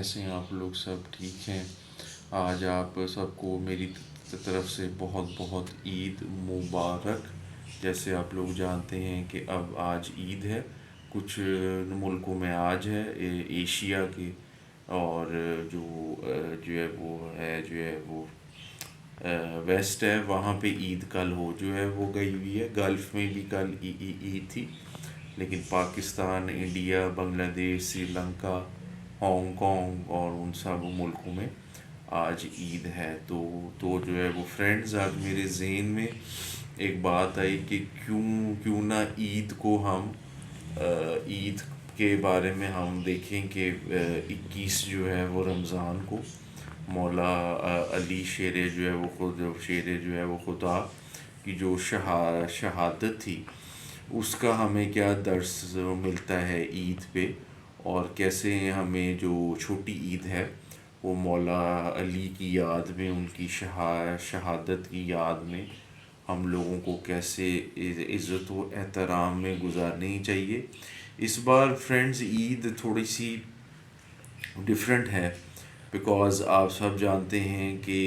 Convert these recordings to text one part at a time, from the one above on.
کیسے ہیں آپ لوگ؟ سب ٹھیک ہیں؟ آج آپ سب کو میری طرف سے بہت بہت عید مبارک۔ جیسے آپ لوگ جانتے ہیں کہ اب آج عید ہے، کچھ ملکوں میں آج ہے ایشیا کے، اور جو ہے وہ ویسٹ ہے، وہاں پہ عید کل جو ہے وہ گئی ہوئی ہے۔ گلف میں بھی کل عید تھی، لیکن پاکستان، انڈیا، بنگلہ دیش، سری لنکا، ہانگ کانگ اور ان سب ملکوں میں آج عید ہے۔ تو جو ہے وہ فرینڈز، آج میرے ذہن میں ایک بات آئی کہ کیوں نہ عید کو ہم عید کے بارے میں ہم دیکھیں کہ 21 جو ہے وہ رمضان کو مولا علی شیر جو ہے وہ خدا کی جو شہادت تھی، اس کا ہمیں کیا درس ملتا ہے عید پہ، اور کیسے ہمیں جو چھوٹی عید ہے وہ مولا علی کی یاد میں، ان کی شہادت کی یاد میں ہم لوگوں کو کیسے عزت و احترام میں گزارنی چاہیے۔ اس بار فرینڈز عید تھوڑی سی ڈفرینٹ ہے، بیکاز آپ سب جانتے ہیں کہ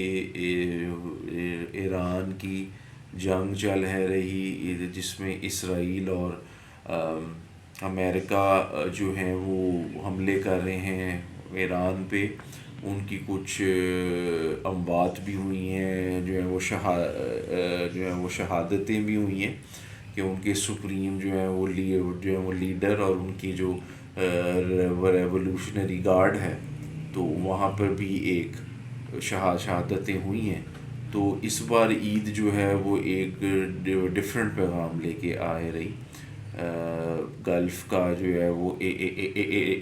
ایران کی جنگ چل ہے رہی، جس میں اسرائیل اور امریکہ جو ہیں وہ حملے کر رہے ہیں ایران پہ۔ ان کی کچھ اموات بھی ہوئی ہیں، جو ہے وہ شہادتیں بھی ہوئی ہیں کہ ان کے سپریم جو ہے وہ لیڈر اور ان کی جو ریولوشنری گارڈ ہے، تو وہاں پر بھی ایک شہادتیں ہوئی ہیں۔ تو اس بار عید جو ہے وہ ایک ڈفرینٹ پیغام لے کے آئے رہی۔ گلف کا جو ہے وہ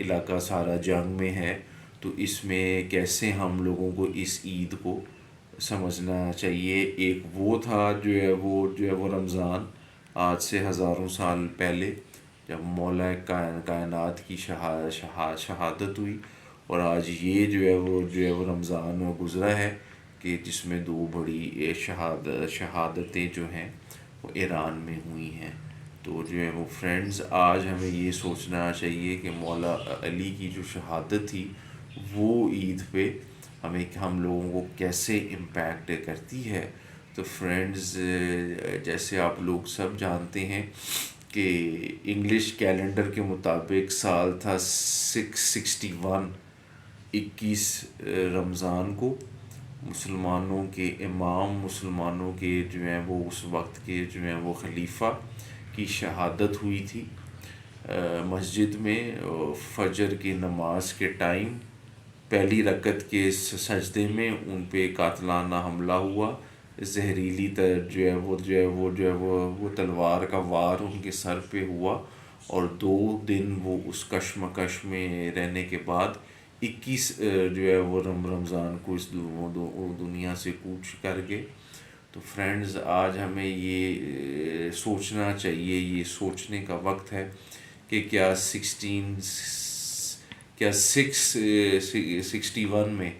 علاقہ سارا جنگ میں ہے، تو اس میں کیسے ہم لوگوں کو اس عید کو سمجھنا چاہیے۔ ایک وہ تھا جو ہے وہ رمضان، آج سے ہزاروں سال پہلے جب مولا کائنات کی شہادت ہوئی، اور آج یہ جو ہے وہ رمضان گزرا ہے کہ جس میں دو بڑی شہادتیں جو ہیں وہ ایران میں ہوئی ہیں۔ تو جو ہے وہ فرینڈز، آج ہمیں یہ سوچنا چاہیے کہ مولا علی کی جو شہادت تھی وہ عید پہ ہم لوگوں کو کیسے امپیکٹ کرتی ہے۔ تو فرینڈز، جیسے آپ لوگ سب جانتے ہیں کہ انگلش کیلنڈر کے مطابق سال تھا 661، 21 رمضان کو مسلمانوں کے امام، مسلمانوں کے جو ہیں وہ اس وقت کے جو ہیں وہ خلیفہ کی شہادت ہوئی تھی۔ مسجد میں فجر کی نماز کے ٹائم پہلی رکعت کے سجدے میں ان پہ قاتلانہ حملہ ہوا، زہریلی وہ تلوار کا وار ان کے سر پہ ہوا، اور 2 دن وہ اس کشمکش میں رہنے کے بعد 21 جو ہے وہ رمضان کو اس دنیا سے کوچ کر گئے۔ تو فرینڈز، آج ہمیں یہ سوچنا چاہیے، یہ سوچنے کا وقت ہے کہ کیا 661 میں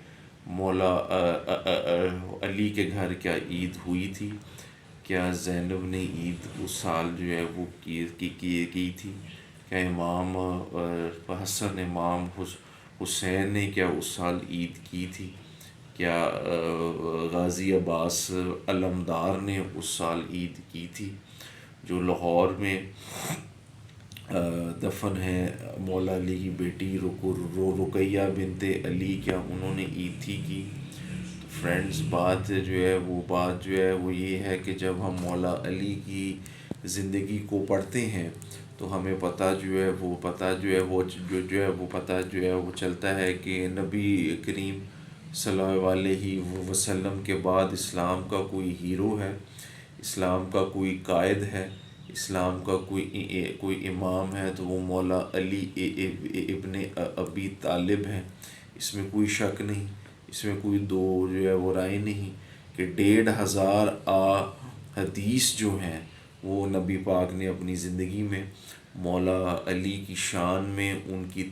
مولا علی کے گھر کیا عید ہوئی تھی؟ کیا زینب نے عید اس سال جو ہے وہ کی تھی؟ کیا امام حسن، امام حسین نے کیا اس سال عید کی تھی؟ کیا غازی عباس علمدار نے اس سال عید کی تھی؟ جو لاہور میں دفن ہے مولا علی کی بیٹی رقیہ بنت علی، کیا انہوں نے عید تھی کی؟ تو فرینڈز، بات جو ہے وہ یہ ہے کہ جب ہم مولا علی کی زندگی کو پڑھتے ہیں تو ہمیں پتہ وہ چلتا ہے کہ نبی کریم صلی اللہ علیہ وسلم کے بعد اسلام کا کوئی ہیرو ہے، اسلام کا کوئی قائد ہے، اسلام کا کوئی امام ہے، تو وہ مولا علی ابن ابی طالب ہیں۔ اس میں کوئی شک نہیں، اس میں کوئی دو جو ہے وہ رائے نہیں کہ 1,500 حدیث جو ہیں وہ نبی پاک نے اپنی زندگی میں مولا علی کی شان میں، ان کی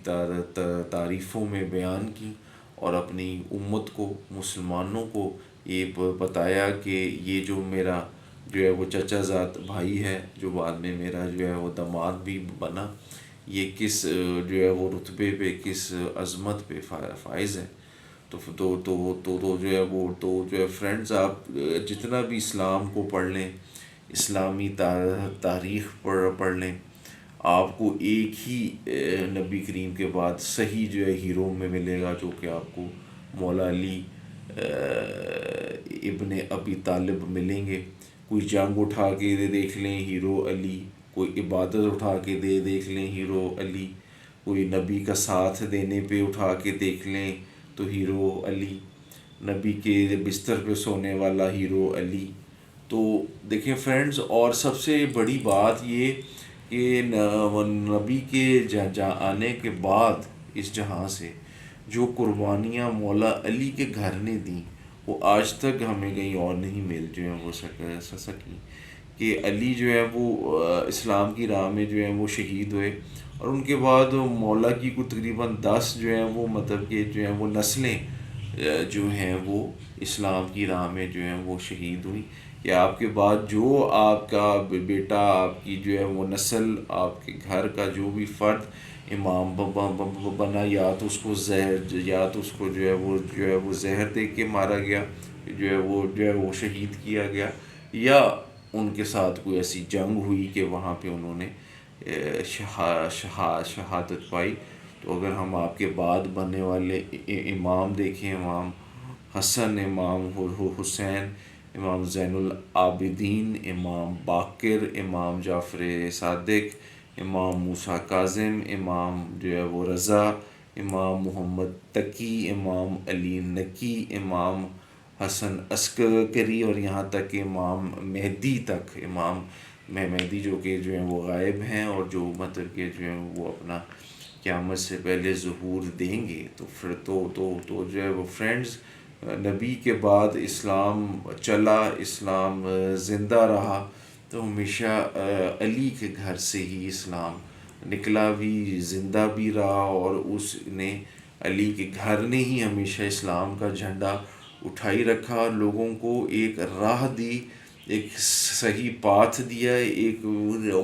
تعریفوں میں بیان کی، اور اپنی امت کو، مسلمانوں کو یہ بتایا کہ یہ جو میرا جو ہے وہ چچا زاد بھائی ہے، جو بعد میں میرا جو ہے وہ داماد بھی بنا، یہ کس جو ہے وہ رتبے پہ، کس عظمت پہ فائز ہے۔ تو جو ہے وہ تو جو ہے فرینڈز، آپ جتنا بھی اسلام کو پڑھ لیں، اسلامی تاریخ پڑھ لیں، آپ کو ایک ہی نبی کریم کے بعد صحیح جو ہے ہیرو میں ملے گا، جو کہ آپ کو مولا علی ابن ابی طالب ملیں گے۔ کوئی جنگ اٹھا کے دیکھ لیں، ہیرو علی، کوئی عبادت اٹھا کے دیکھ لیں، ہیرو علی، کوئی نبی کا ساتھ دینے پہ اٹھا کے دیکھ لیں تو ہیرو علی، نبی کے بستر پہ سونے والا ہیرو علی۔ تو دیکھیں فرینڈز، اور سب سے بڑی بات یہ کہ نبی کے آنے کے بعد اس جہاں سے جو قربانیاں مولا علی کے گھر نے دیں، وہ آج تک ہمیں کہیں اور نہیں مل جو ہے وہ سکی، کہ علی جو ہے وہ اسلام کی راہ میں جو ہے وہ شہید ہوئے، اور ان کے بعد مولا کی کو تقریباً 10 جو ہے وہ مطلب کہ جو ہے وہ نسلیں جو ہیں وہ اسلام کی راہ میں جو ہیں وہ شہید ہوئی، کہ آپ کے بعد جو آپ کا بیٹا، آپ کی جو ہے وہ نسل، آپ کے گھر کا جو بھی فرد امام بنا، یا تو اس کو زہر دے کے مارا گیا، جو ہے وہ شہید کیا گیا، یا ان کے ساتھ کوئی ایسی جنگ ہوئی کہ وہاں پہ انہوں نے شہادت پائی۔ تو اگر ہم آپ کے بعد بننے والے امام دیکھیں، امام حسن، امام حسین، امام زین العابدین، امام باقر، امام جعفر صادق، امام موسیٰ کاظم، امام جو ہے وہ رضا، امام محمد تقی، امام علی نقی، امام حسن عسکری، اور یہاں تک کہ امام مہدی تک، امام مہدی جو کہ جو ہیں وہ غائب ہیں، اور جو مطلب کہ جو ہے وہ اپنا قیامت سے پہلے ظہور دیں گے۔ تو پھر تو جو ہے وہ فرینڈز، نبی کے بعد اسلام چلا، اسلام زندہ رہا، تو ہمیشہ علی کے گھر سے ہی اسلام نکلا بھی، زندہ بھی رہا، اور اس نے علی کے گھر نے ہی ہمیشہ اسلام کا جھنڈا اٹھائی رکھا، اور لوگوں کو ایک راہ دی، ایک صحیح پاتھ دیا، ایک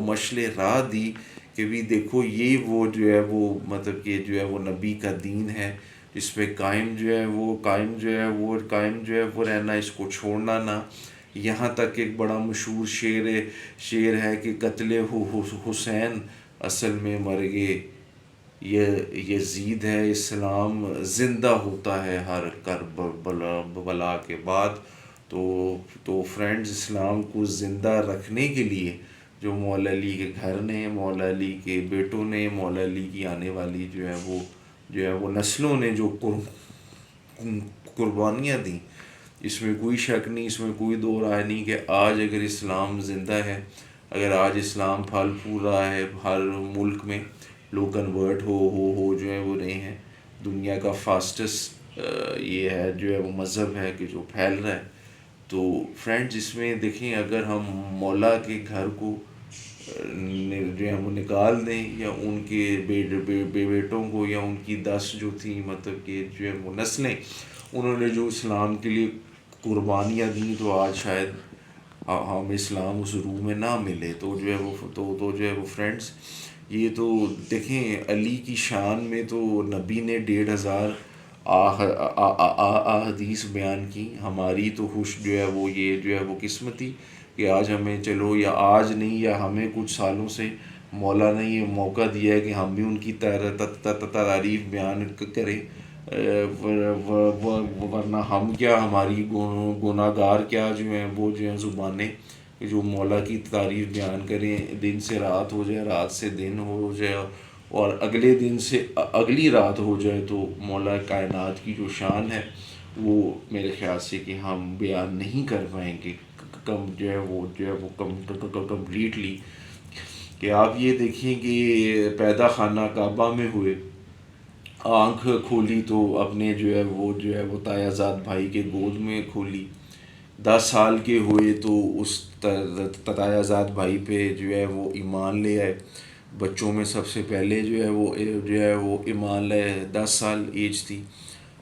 مشعل راہ دی کہ بھی دیکھو یہ وہ جو ہے وہ مطلب کہ جو ہے وہ نبی کا دین ہے، جس پہ قائم جو ہے وہ رہنا، اس کو چھوڑنا نہ۔ یہاں تک ایک بڑا مشہور شعر ہے کہ قتل حسین اصل میں مرگے یزید ہے، اسلام زندہ ہوتا ہے ہر کربلا کے بعد۔ تو فرینڈز، اسلام کو زندہ رکھنے کے لیے جو مولا علی کے گھر نے، مولا علی کے بیٹوں نے، مولا علی کی آنے والی جو ہے وہ نسلوں نے جو قربانیاں دیں، اس میں کوئی شک نہیں، اس میں کوئی دو رائے نہیں کہ آج اگر اسلام زندہ ہے، اگر آج اسلام پھل پھول رہا ہے، ہر ملک میں لوگ کنورٹ ہو جو ہے وہ رہے ہیں، دنیا کا فاسٹسٹ یہ ہے جو ہے وہ مذہب ہے کہ جو پھیل رہا ہے۔ تو فرینڈز، اس میں دیکھیں، اگر ہم مولا کے گھر کو جو ہے وہ نکال دیں، یا ان کے بیٹوں کو، یا ان کی 10 جو تھیں مطلب کہ جو ہے وہ نسلیں، انہوں نے جو اسلام کے لیے قربانیاں دیں، تو آج شاید ہم اسلام اس روح میں نہ ملے۔ تو جو ہے وہ فرینڈز، یہ تو دیکھیں علی کی شان میں تو نبی نے 1,500 احادیث بیان کی۔ ہماری تو خوش جو ہے وہ یہ جو ہے وہ قسمتی کہ آج ہمیں، چلو یا آج نہیں، یا ہمیں کچھ سالوں سے مولا نے یہ موقع دیا ہے کہ ہم بھی ان کی تعریف بیان کریں، ورنہ ہم کیا، ہماری گناہ گار کیا جو ہیں وہ جو ہیں زبانیں جو مولا کی تعریف بیان کریں، دن سے رات ہو جائے، رات سے دن ہو جائے، اور اگلے دن سے اگلی رات ہو جائے، تو مولا کائنات کی جو شان ہے وہ میرے خیال سے کہ ہم بیان نہیں کر پائیں گے کمپلیٹلی۔ کہ آپ یہ دیکھیں کہ پیدا خانہ کعبہ میں ہوئے، آنکھ کھولی تو اپنے جو ہے وہ تایا زاد بھائی کے گود میں کھولی، 10 سال کے ہوئے تو اس تایا زاد بھائی پہ جو ہے وہ ایمان لے آئے، بچوں میں سب سے پہلے جو ہے وہ ایمان لائے، 10 سال ایج تھی۔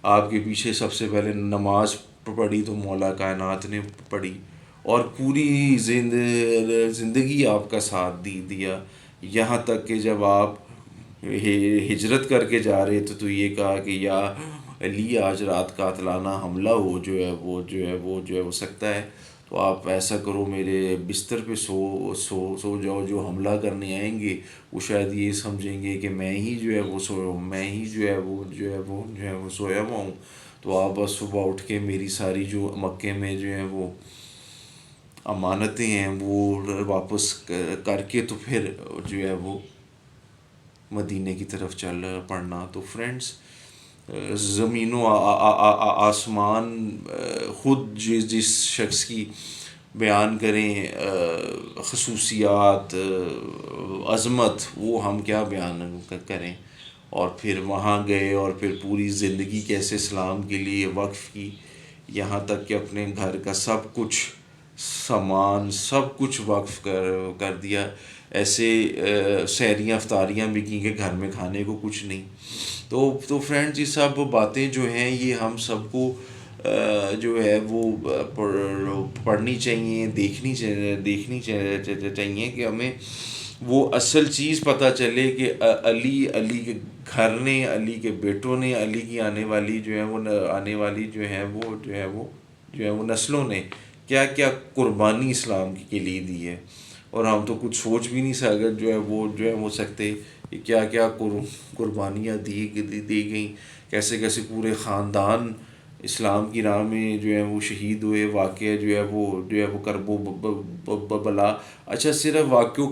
آپ کے پیچھے سب سے پہلے نماز پڑھی تو مولا کائنات نے پڑھی، اور پوری زندگی آپ کا ساتھ دیا، یہاں تک کہ جب آپ ہجرت کر کے جا رہے تھے تو یہ کہا کہ یا علی آج رات قاتلانہ حملہ ہو سکتا ہے، تو آپ ایسا کرو میرے بستر پہ سو جاؤ، جو حملہ کرنے آئیں گے وہ شاید یہ سمجھیں گے کہ میں ہی سویا ہوا ہوں، تو آپ بس صبح اٹھ کے میری ساری جو مکے میں جو ہے وہ امانتیں ہیں وہ واپس کر کے تو پھر جو ہے وہ مدینے کی طرف چل پڑنا۔ تو فرینڈس، زمین و آسمان خود جس شخص کی بیان کریں خصوصیات، عظمت، وہ ہم کیا بیان کریں۔ اور پھر وہاں گئے اور پھر پوری زندگی کیسے اسلام کے لیے وقف کی، یہاں تک کہ اپنے گھر کا سب کچھ سامان سب کچھ وقف کر دیا، ایسے سحریاں افطاریاں بھی کی کہ گھر میں کھانے کو کچھ نہیں۔ تو فرینڈز، یہ سب باتیں جو ہیں یہ ہم سب کو جو ہے وہ پڑھنی چاہیے، دیکھنی چاہیے کہ ہمیں وہ اصل چیز پتہ چلے کہ علی کے گھر نے، علی کے بیٹوں نے، علی کی آنے والی نسلوں نے کیا کیا قربانی اسلام کے لیے دی ہے، اور ہم تو کچھ سوچ بھی نہیں سکتے کہ کیا کیا قربانیاں دی گئیں، کیسے کیسے پورے خاندان اسلام کی راہ میں جو ہے وہ شہید ہوئے۔ واقعہ جو ہے وہ کرب و بلا، اچھا صرف واقعوں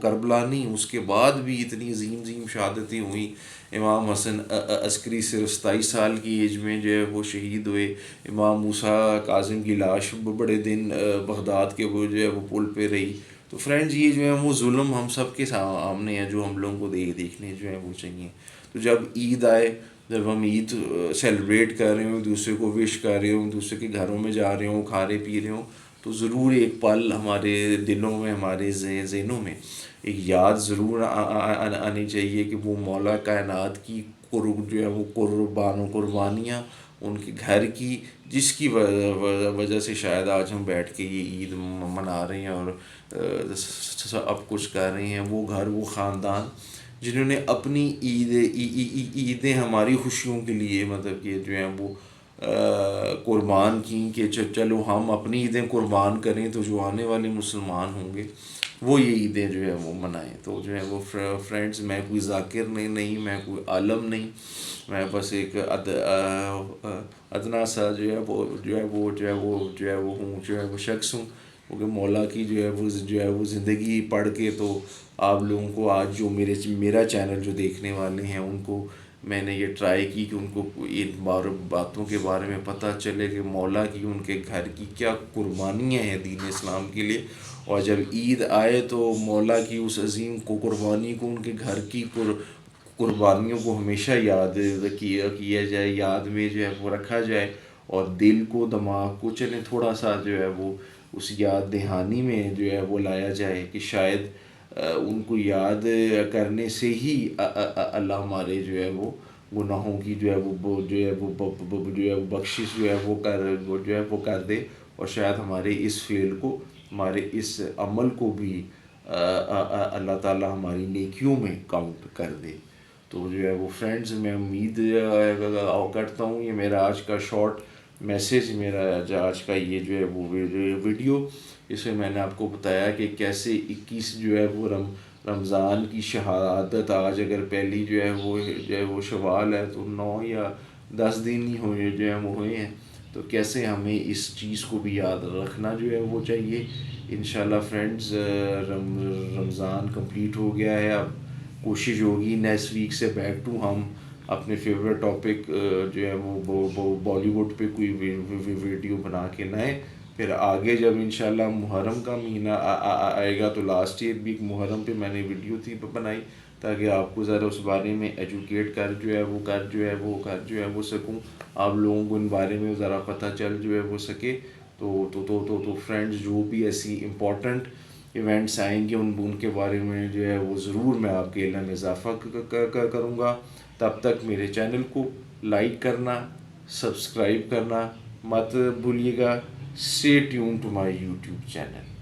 کربلا نہیں، اس کے بعد بھی اتنی عظیم شہادتیں ہوئیں۔ امام حسن عسکری صرف 27 سال کی ایج میں جو ہے وہ شہید ہوئے۔ امام موسیٰ کاظم کی لاش بڑے دن بغداد کے وہ جو ہے وہ پل پہ رہی۔ تو فرینڈز، یہ جو ہے وہ ظلم ہم سب کے سامنے ہے، جو ہم لوگوں کو دیکھنے جو ہے وہ چاہیے۔ تو جب عید آئے، جب ہم عید سیلیبریٹ کر رہے ہوں، دوسرے کو وش کر رہے ہوں، دوسرے کے گھروں میں جا رہے ہوں، کھا رہے پی رہے ہوں، تو ضرور ایک پل ہمارے دلوں میں، ہمارے ذہنوں میں ایک یاد ضرور آنی چاہیے کہ وہ مولا کائنات کی جو ہے وہ قربانیاں ان کے گھر کی، جس کی وجہ سے شاید آج ہم بیٹھ کے یہ عید منا رہے ہیں اور اب کچھ کر رہے ہیں۔ وہ گھر، وہ خاندان جنہوں نے اپنی عیدیں ہماری خوشیوں کے لیے مطلب کہ جو ہیں وہ قربان کی، کہ چلو ہم اپنی عیدیں قربان کریں تو جو آنے والے مسلمان ہوں گے وہ یہ عیدیں جو ہے وہ منائیں۔ تو جو ہے وہ فرینڈز، میں کوئی ذاکر نہیں، میں کوئی عالم نہیں، میں بس ایک ادنا سا شخص ہوں، کیونکہ مولا کی جو ہے وہ زندگی پڑھ کے تو آپ لوگوں کو آج جو میرا چینل جو دیکھنے والے ہیں ان کو میں نے یہ ٹرائی کی کہ ان کو ان باتوں کے بارے میں پتہ چلے کہ مولا کی، ان کے گھر کی کیا قربانیاں ہیں دین اسلام کے لیے، اور جب عید آئے تو مولا کی اس عظیم قربانی کو، ان کے گھر کی قربانیوں کو ہمیشہ یاد کیا جائے، یاد میں جو ہے وہ رکھا جائے، اور دل کو، دماغ کو چلیں تھوڑا سا جو ہے وہ اس یاد دہانی میں جو ہے وہ لایا جائے کہ شاید ان کو یاد کرنے سے ہی اللہ ہمارے جو ہے وہ گناہوں کی جو ہے وہ بخشش جو ہے وہ کر دے، اور شاید ہمارے اس فعل کو، ہمارے اس عمل کو بھی اللہ تعالیٰ ہماری نیکیوں میں کاؤنٹ کر دے۔ تو جو ہے وہ فرینڈز، میں امید کرتا ہوں یہ میرا آج کا شارٹ میسیج، میرا آج کا یہ جو ہے وہ ویڈیو، اس میں میں نے آپ کو بتایا کہ کیسے 21 جو ہے وہ رمضان کی شہادت، آج اگر پہلی جو ہے وہ شوال ہے تو 9 یا 10 دن ہی ہوئے ہیں، تو کیسے ہمیں اس چیز کو بھی یاد رکھنا جو ہے وہ چاہیے۔ انشاءاللہ فرینڈز، رمضان کمپلیٹ ہو گیا ہے، اب کوشش ہوگی نیکسٹ ویک سے بیک ٹو ہم اپنے فیوریٹ ٹاپک جو ہے وہ بالی ووڈ پہ کوئی ویڈیو بنا کے لائیں۔ پھر آگے جب انشاءاللہ محرم کا مہینہ آئے گا، تو لاسٹ ایئر بھی محرم پہ میں نے ویڈیو بنائی تاکہ آپ کو ذرا اس بارے میں ایجوکیٹ کر سکوں، آپ لوگوں کو ان بارے میں ذرا پتہ چل وہ سکے۔ تو فرینڈز، جو بھی ایسی امپورٹنٹ ایونٹس آئیں گے ان کے بارے میں جو ہے وہ ضرور میں آپ کے علم میں اضافہ کروں گا۔ تب تک میرے چینل کو لائک کرنا، سبسکرائب کرنا مت بھولیے گا۔ Stay tune to my YouTube channel.